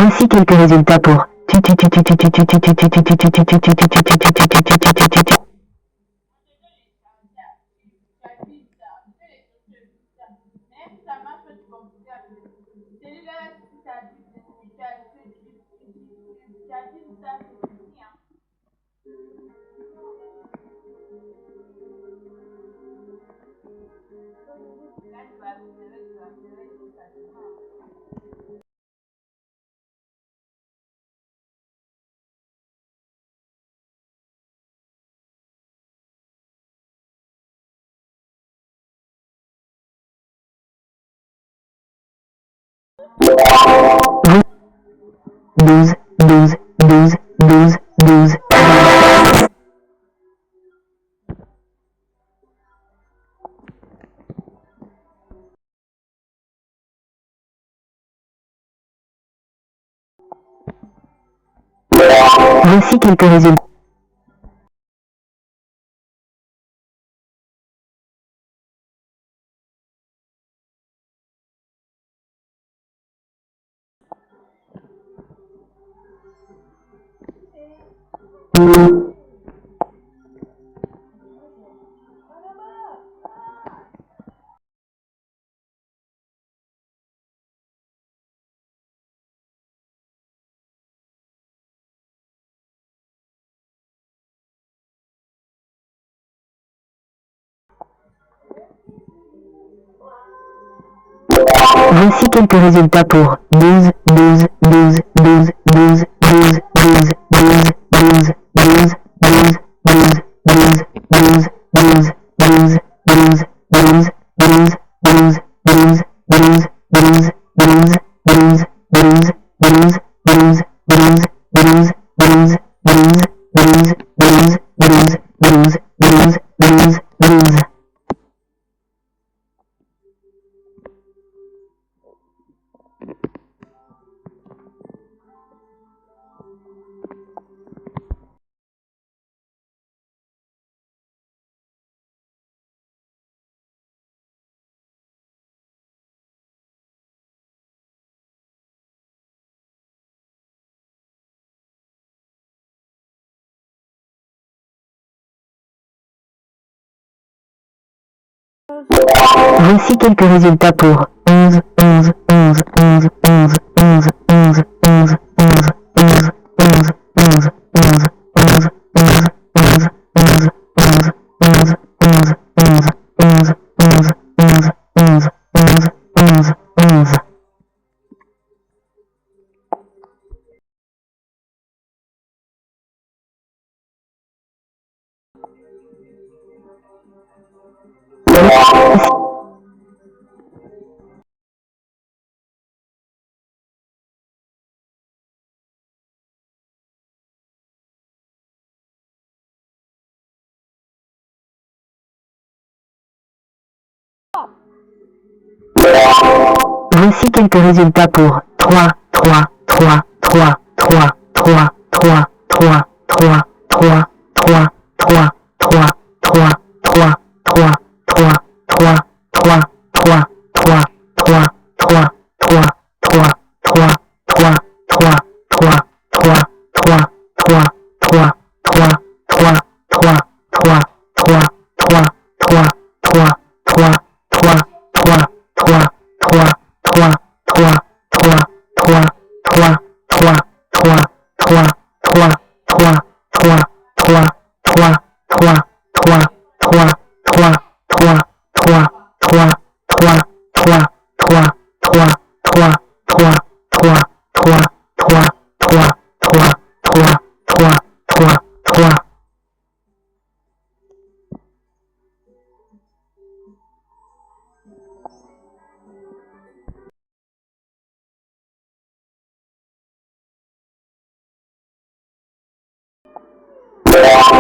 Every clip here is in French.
Voici quelques résultats pour douze. Voici quelques résultats. Voici quelques résultats pour 12. Voici quelques résultats pour 11. Voici quelques résultats pour 3.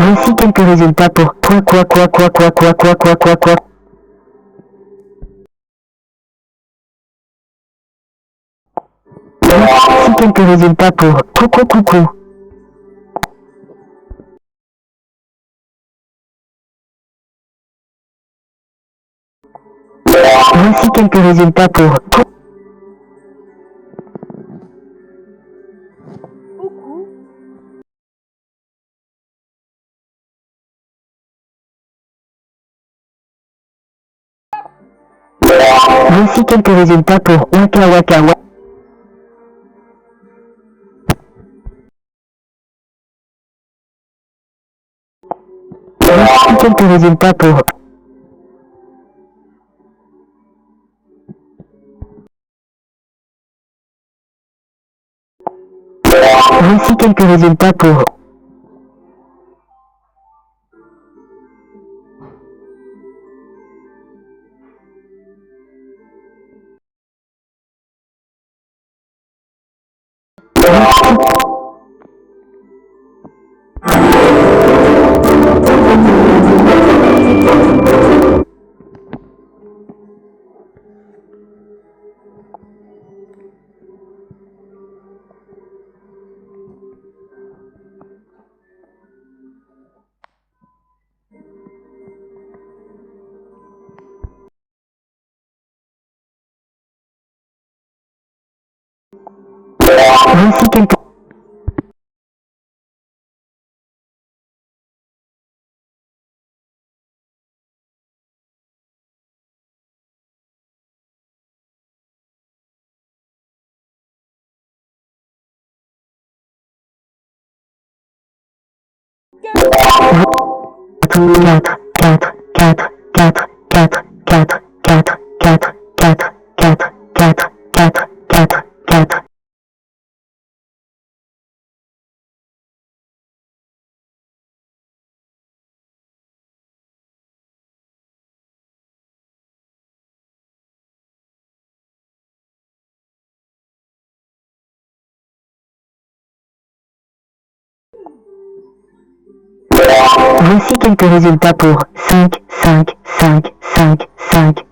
Voici quelques résultats pour Voici quelques résultats pour coucou. Voici quelques résultats pour Voici quelques résultats pour Waka Waka Waka. Voici quelques résultats pour Voici quelques résultats pour Voici quelques quatre, quatre, quatre, quatre, quatre, quatre, quatre, quatre, quatre, quatre, quatre, quatre, quatre, quatre. Voici quelques résultats pour 5, 5, 5, 5, 5.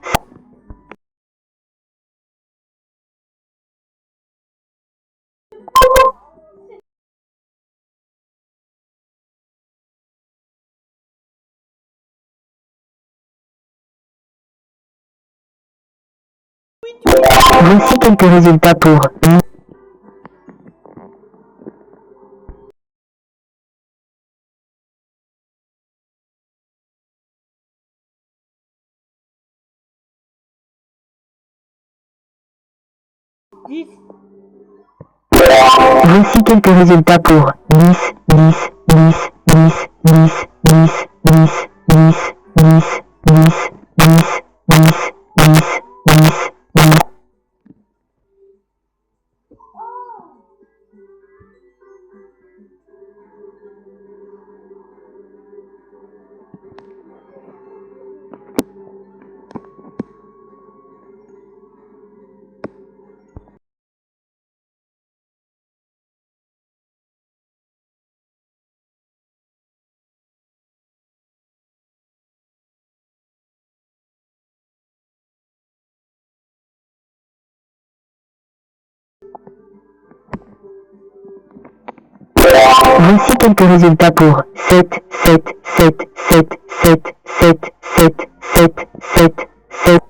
Voici quelques résultats pour Voici quelques résultats pour 10, 10, 10, 10, 10, 10, 10, 10, 10, 10, 10, 10, 10, 10, 10. Voici quelques résultats pour 7, 7, 7, 7, 7, 7, 7, 7, 7, 7.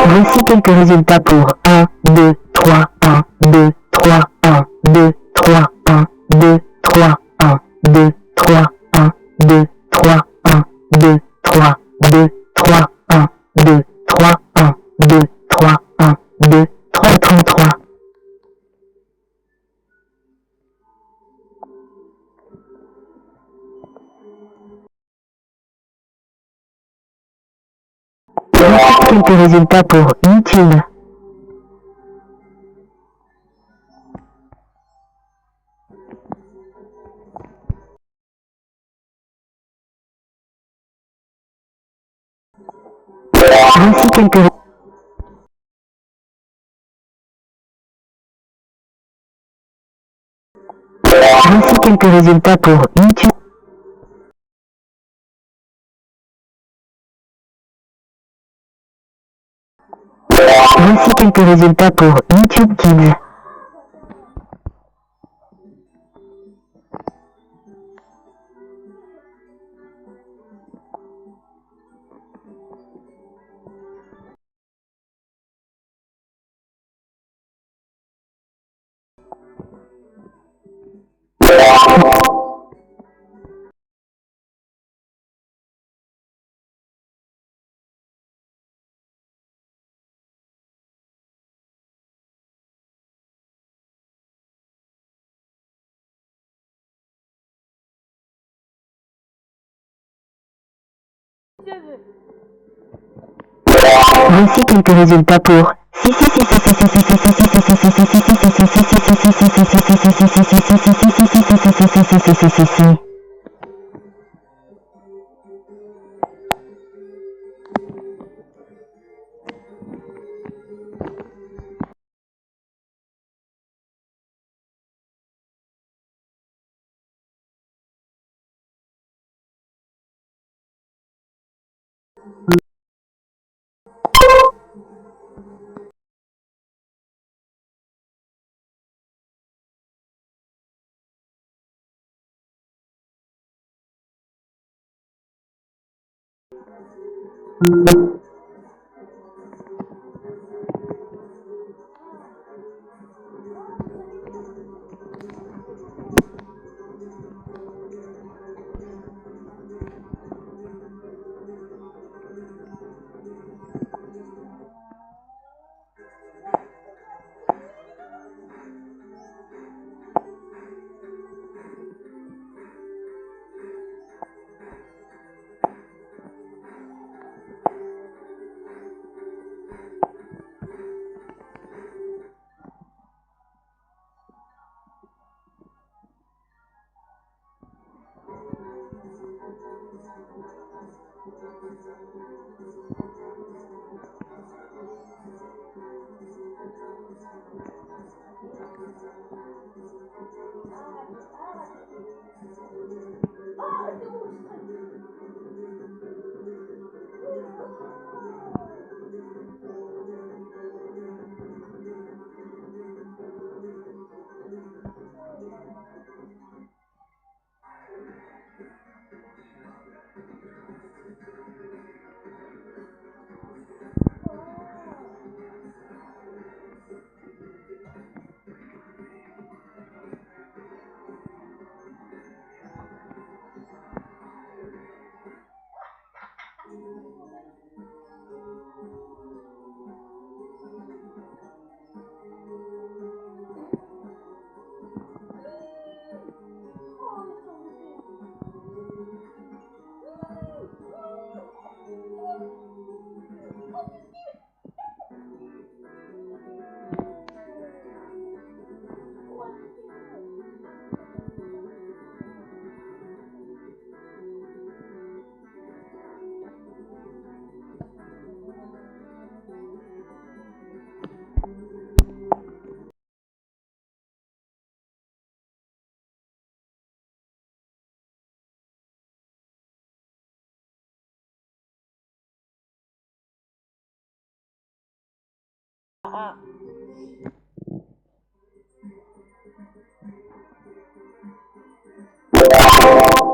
Voici quelques résultats pour 1, 2, 3, 1, 2, 3, 1, 2, 3, 1, 2, 3, 1, 2, 3, 1, 2, 3, 1, 2, 3, 2, 3, 1, 2, 3, 1, 2, 3, 1, 2, 3, 33. Voici quelques résultats pour YouTube. Voici quelques Voici quelques résultats pour YouTube. Voici quelques résultats pour YouTube Kids. Voici quelques résultats pour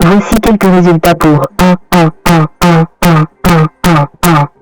Voici quelques résultats pour 1.